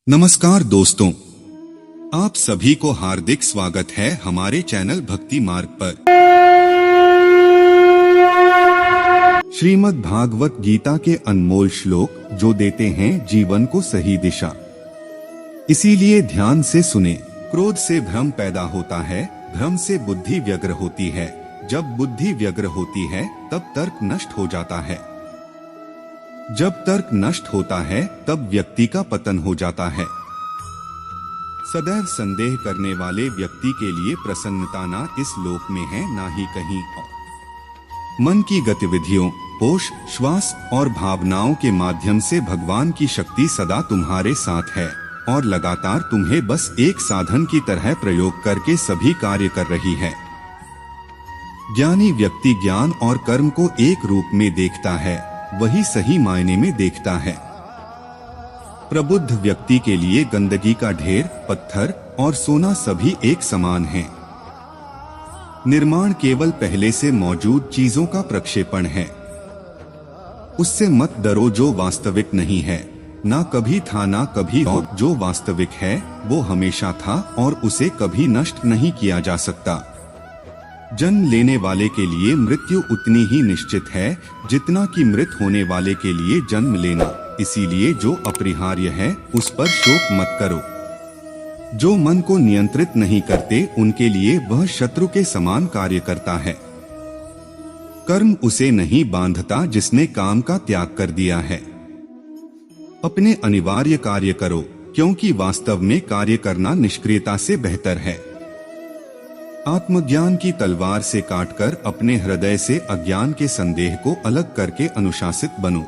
नमस्कार दोस्तों, आप सभी को हार्दिक स्वागत है हमारे चैनल भक्ति मार्ग पर। श्रीमद् भागवत गीता के अनमोल श्लोक जो देते हैं जीवन को सही दिशा, इसीलिए ध्यान से सुने। क्रोध से भ्रम पैदा होता है, भ्रम से बुद्धि व्यग्र होती है, जब बुद्धि व्यग्र होती है तब तर्क नष्ट हो जाता है, जब तर्क नष्ट होता है तब व्यक्ति का पतन हो जाता है। सदैव संदेह करने वाले व्यक्ति के लिए प्रसन्नता ना इस लोक में है ना ही कहीं और। मन की गतिविधियों, होश, श्वास और भावनाओं के माध्यम से भगवान की शक्ति सदा तुम्हारे साथ है और लगातार तुम्हें बस एक साधन की तरह प्रयोग करके सभी कार्य कर रही है। ज्ञानी व्यक्ति ज्ञान और कर्म को एक रूप में देखता है, वही सही मायने में देखता है। प्रबुद्ध व्यक्ति के लिए गंदगी का ढेर, पत्थर और सोना सभी एक समान हैं। निर्माण केवल पहले से मौजूद चीजों का प्रक्षेपण है। उससे मत डरो जो वास्तविक नहीं है, ना कभी था ना कभी हो। जो वास्तविक है वो हमेशा था और उसे कभी नष्ट नहीं किया जा सकता। जन्म लेने वाले के लिए मृत्यु उतनी ही निश्चित है जितना कि मृत होने वाले के लिए जन्म लेना। इसीलिए जो अपरिहार्य है उस पर शोक मत करो। जो मन को नियंत्रित नहीं करते उनके लिए वह शत्रु के समान कार्य करता है। कर्म उसे नहीं बांधता जिसने काम का त्याग कर दिया है। अपने अनिवार्य कार्य करो, क्योंकि वास्तव में कार्य करना निष्क्रियता से बेहतर है। आत्मज्ञान की तलवार से काटकर अपने हृदय से अज्ञान के संदेह को अलग करके अनुशासित बनो।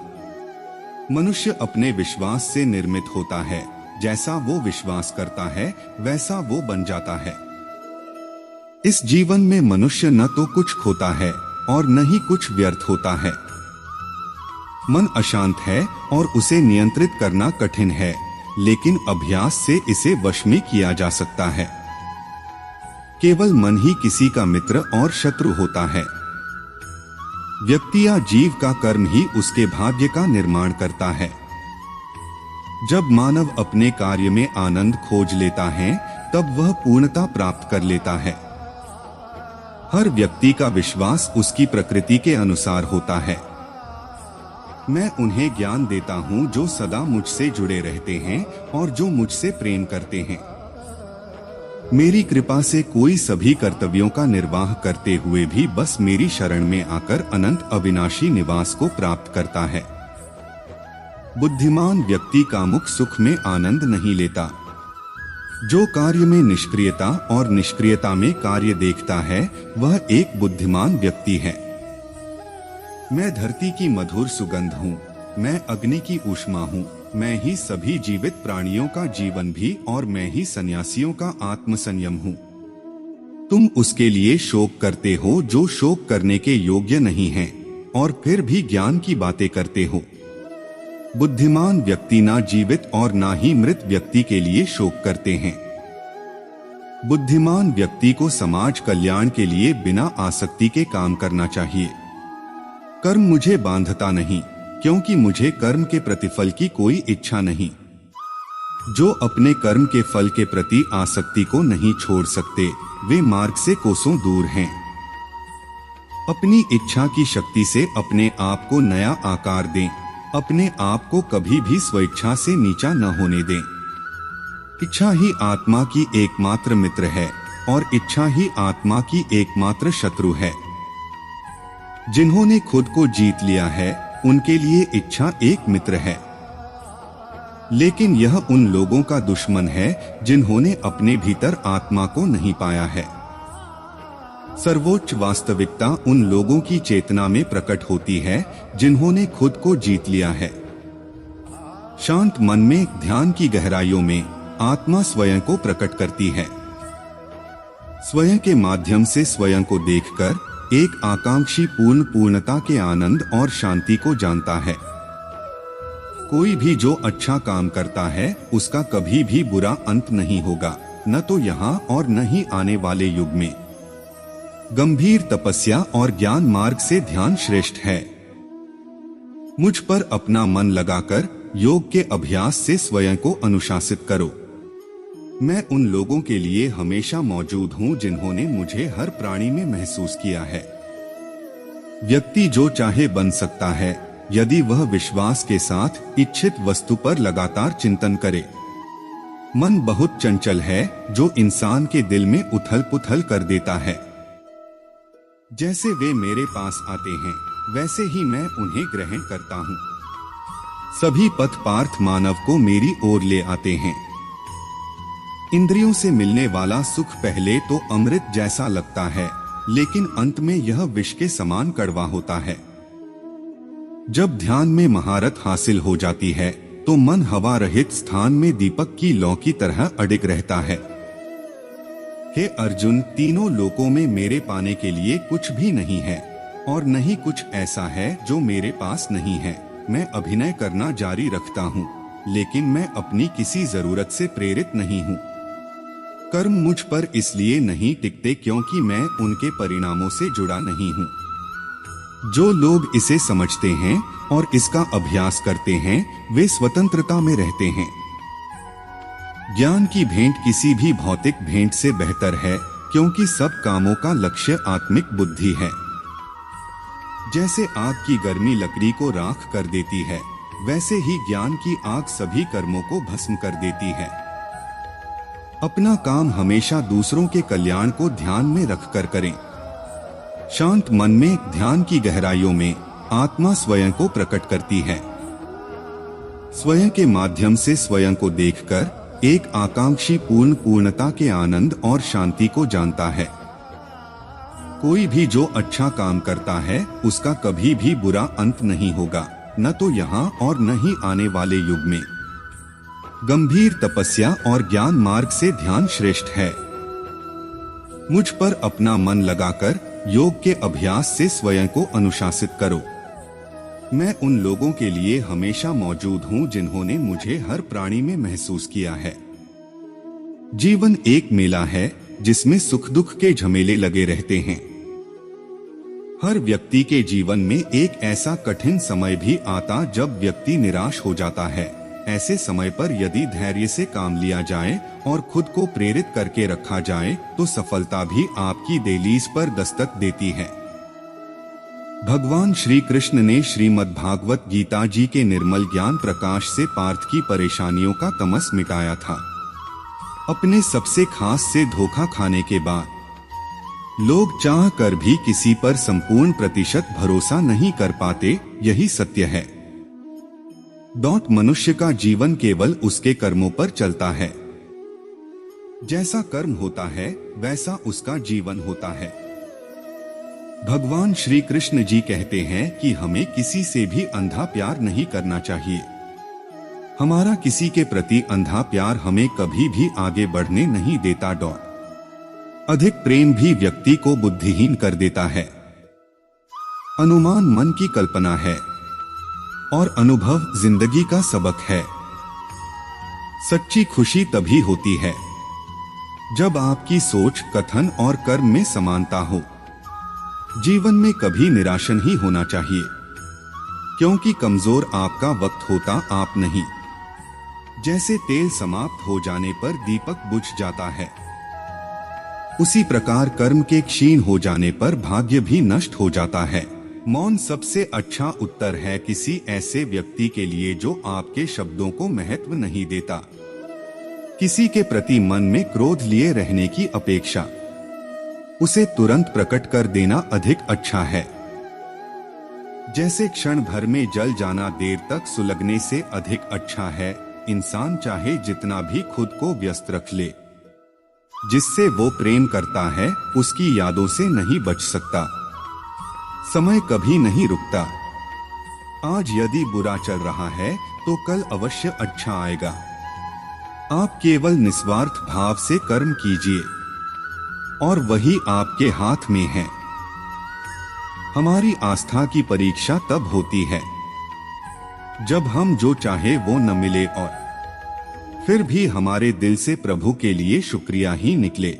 मनुष्य अपने विश्वास से निर्मित होता है, जैसा वो विश्वास करता है वैसा वो बन जाता है। इस जीवन में मनुष्य न तो कुछ खोता है और न ही कुछ व्यर्थ होता है। मन अशांत है और उसे नियंत्रित करना कठिन है, लेकिन अभ्यास से इसे वश में किया जा सकता है। केवल मन ही किसी का मित्र और शत्रु होता है। व्यक्ति या जीव का कर्म ही उसके भाग्य का निर्माण करता है। जब मानव अपने कार्य में आनंद खोज लेता है तब वह पूर्णता प्राप्त कर लेता है। हर व्यक्ति का विश्वास उसकी प्रकृति के अनुसार होता है। मैं उन्हें ज्ञान देता हूँ जो सदा मुझसे जुड़े रहते हैं और जो मुझसे प्रेम करते हैं। मेरी कृपा से कोई सभी कर्तव्यों का निर्वाह करते हुए भी बस मेरी शरण में आकर अनंत अविनाशी निवास को प्राप्त करता है। बुद्धिमान व्यक्ति कामुक सुख में आनंद नहीं लेता। जो कार्य में निष्क्रियता और निष्क्रियता में कार्य देखता है वह एक बुद्धिमान व्यक्ति है। मैं धरती की मधुर सुगंध हूँ, मैं अग्नि की ऊष्मा हूँ, मैं ही सभी जीवित प्राणियों का जीवन भी और मैं ही सन्यासियों का आत्मसंयम हूँ। तुम उसके लिए शोक करते हो जो शोक करने के योग्य नहीं है और फिर भी ज्ञान की बातें करते हो। बुद्धिमान व्यक्ति ना जीवित और ना ही मृत व्यक्ति के लिए शोक करते हैं। बुद्धिमान व्यक्ति को समाज कल्याण के लिए बिना आसक्ति के काम करना चाहिए। कर्म मुझे बांधता नहीं, क्योंकि मुझे कर्म के प्रतिफल की कोई इच्छा नहीं। जो अपने कर्म के फल के प्रति आसक्ति को नहीं छोड़ सकते वे मार्ग से कोसों दूर हैं। अपनी इच्छा की शक्ति से अपने आप को नया आकार दें। अपने आप को कभी भी स्वेच्छा से नीचा न होने दें। इच्छा ही आत्मा की एकमात्र मित्र है और इच्छा ही आत्मा की एकमात्र शत्रु है। जिन्होंने खुद को जीत लिया है उनके लिए इच्छा एक मित्र है, लेकिन यह उन लोगों का दुश्मन है जिन्होंने अपने भीतर आत्मा को नहीं पाया है। सर्वोच्च वास्तविकता उन लोगों की चेतना में प्रकट होती है जिन्होंने खुद को जीत लिया है। शांत मन में ध्यान की गहराइयों में आत्मा स्वयं को प्रकट करती है। स्वयं के माध्यम से स्वयं को देखकर एक आकांक्षी पूर्णता के आनंद और शांति को जानता है। कोई भी जो अच्छा काम करता है उसका कभी भी बुरा अंत नहीं होगा, न तो यहाँ और न ही आने वाले युग में। गंभीर तपस्या और ज्ञान मार्ग से ध्यान श्रेष्ठ है। मुझ पर अपना मन लगाकर योग के अभ्यास से स्वयं को अनुशासित करो। मैं उन लोगों के लिए हमेशा मौजूद हूँ जिन्होंने मुझे हर प्राणी में महसूस किया है। व्यक्ति जो चाहे बन सकता है यदि वह विश्वास के साथ इच्छित वस्तु पर लगातार चिंतन करे। मन बहुत चंचल है जो इंसान के दिल में उथल पुथल कर देता है। जैसे वे मेरे पास आते हैं वैसे ही मैं उन्हें ग्रहण करता हूँ। सभी पथ पार्थ मानव को मेरी ओर ले आते हैं। इंद्रियों से मिलने वाला सुख पहले तो अमृत जैसा लगता है, लेकिन अंत में यह विष के समान कड़वा होता है। जब ध्यान में महारत हासिल हो जाती है तो मन हवा रहित स्थान में दीपक की लौ की तरह अडिग रहता है। हे अर्जुन, तीनों लोकों में मेरे पाने के लिए कुछ भी नहीं है और नहीं कुछ ऐसा है जो मेरे पास नहीं है। मैं अभिनय करना जारी रखता हूँ, लेकिन मैं अपनी किसी जरूरत से प्रेरित नहीं हूँ। कर्म मुझ पर इसलिए नहीं टिकते क्योंकि मैं उनके परिणामों से जुड़ा नहीं हूँ। जो लोग इसे समझते हैं और इसका अभ्यास करते हैं वे स्वतंत्रता में रहते हैं। ज्ञान की भेंट किसी भी भौतिक भेंट से बेहतर है क्योंकि सब कामों का लक्ष्य आत्मिक बुद्धि है। जैसे आग की गर्मी लकड़ी को राख कर देती है, वैसे ही ज्ञान की आग सभी कर्मों को भस्म कर देती है। अपना काम हमेशा दूसरों के कल्याण को ध्यान में रखकर करें। शांत मन में ध्यान की गहराइयों में आत्मा स्वयं को प्रकट करती है। स्वयं के माध्यम से स्वयं को देखकर एक आकांक्षी पूर्णता के आनंद और शांति को जानता है। कोई भी जो अच्छा काम करता है उसका कभी भी बुरा अंत नहीं होगा, न तो यहाँ और न ही आने वाले युग में। गंभीर तपस्या और ज्ञान मार्ग से ध्यान श्रेष्ठ है। मुझ पर अपना मन लगाकर योग के अभ्यास से स्वयं को अनुशासित करो। मैं उन लोगों के लिए हमेशा मौजूद हूँ जिन्होंने मुझे हर प्राणी में महसूस किया है। जीवन एक मेला है जिसमें सुख दुख के झमेले लगे रहते हैं। हर व्यक्ति के जीवन में एक ऐसा कठिन समय भी आता जब व्यक्ति निराश हो जाता है। ऐसे समय पर यदि धैर्य से काम लिया जाए और खुद को प्रेरित करके रखा जाए तो सफलता भी आपकी दहलीज पर दस्तक देती है। भगवान श्री कृष्ण ने श्रीमद् भागवत गीता जी के निर्मल ज्ञान प्रकाश से पार्थ की परेशानियों का तमस मिटाया था। अपने सबसे खास से धोखा खाने के बाद लोग चाह कर भी किसी पर संपूर्ण प्रतिशत भरोसा नहीं कर पाते, यही सत्य है। मनुष्य का जीवन केवल उसके कर्मों पर चलता है। जैसा कर्म होता है वैसा उसका जीवन होता है। भगवान श्री कृष्ण जी कहते हैं कि हमें किसी से भी अंधा प्यार नहीं करना चाहिए। हमारा किसी के प्रति अंधा प्यार हमें कभी भी आगे बढ़ने नहीं देता। अधिक प्रेम भी व्यक्ति को बुद्धिहीन कर देता है। अनुमान मन की कल्पना है और अनुभव जिंदगी का सबक है। सच्ची खुशी तभी होती है जब आपकी सोच, कथन और कर्म में समानता हो। जीवन में कभी निराश नहीं होना चाहिए, क्योंकि कमजोर आपका वक्त होता आप नहीं। जैसे तेल समाप्त हो जाने पर दीपक बुझ जाता है, उसी प्रकार कर्म के क्षीण हो जाने पर भाग्य भी नष्ट हो जाता है। मौन सबसे अच्छा उत्तर है किसी ऐसे व्यक्ति के लिए जो आपके शब्दों को महत्व नहीं देता। किसी के प्रति मन में क्रोध लिए रहने की अपेक्षा उसे तुरंत प्रकट कर देना अधिक अच्छा है। जैसे क्षण भर में जल जाना देर तक सुलगने से अधिक अच्छा है। इंसान चाहे जितना भी खुद को व्यस्त रख ले, जिससे वो प्रेम करता है उसकी यादों से नहीं बच सकता। समय कभी नहीं रुकता। आज यदि बुरा चल रहा है तो कल अवश्य अच्छा आएगा। आप केवल निस्वार्थ भाव से कर्म कीजिए और वही आपके हाथ में है। हमारी आस्था की परीक्षा तब होती है जब हम जो चाहे वो न मिले और फिर भी हमारे दिल से प्रभु के लिए शुक्रिया ही निकले।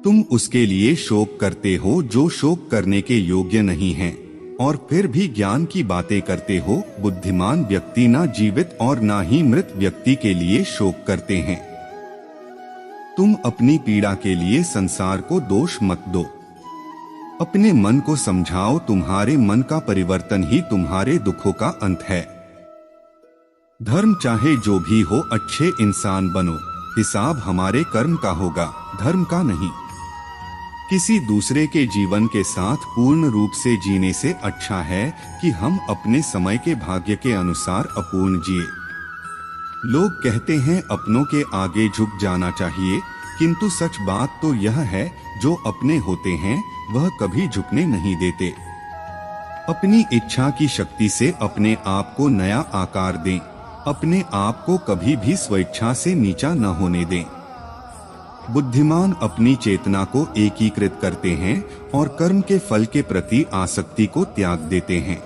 तुम उसके लिए शोक करते हो जो शोक करने के योग्य नहीं है। और फिर भी ज्ञान की बातें करते हो। बुद्धिमान व्यक्ति ना जीवित और ना ही मृत व्यक्ति के लिए शोक करते हैं। तुम अपनी पीड़ा के लिए संसार को दोष मत दो। अपने मन को समझाओ, तुम्हारे मन का परिवर्तन ही तुम्हारे दुखों का अंत है। धर्म चाहे जो भी हो, अच्छे इंसान बनो। हिसाब हमारे कर्म का होगा, धर्म का नहीं। किसी दूसरे के जीवन के साथ पूर्ण रूप से जीने से अच्छा है कि हम अपने समय के भाग्य के अनुसार अपूर्ण जिए। लोग कहते हैं अपनों के आगे झुक जाना चाहिए, किंतु सच बात तो यह है, जो अपने होते हैं वह कभी झुकने नहीं देते। अपनी इच्छा की शक्ति से अपने आप को नया आकार दें। अपने आप को कभी भी स्वेच्छा से नीचा न होने दें। बुद्धिमान अपनी चेतना को एकीकृत करते हैं और कर्म के फल के प्रति आसक्ति को त्याग देते हैं।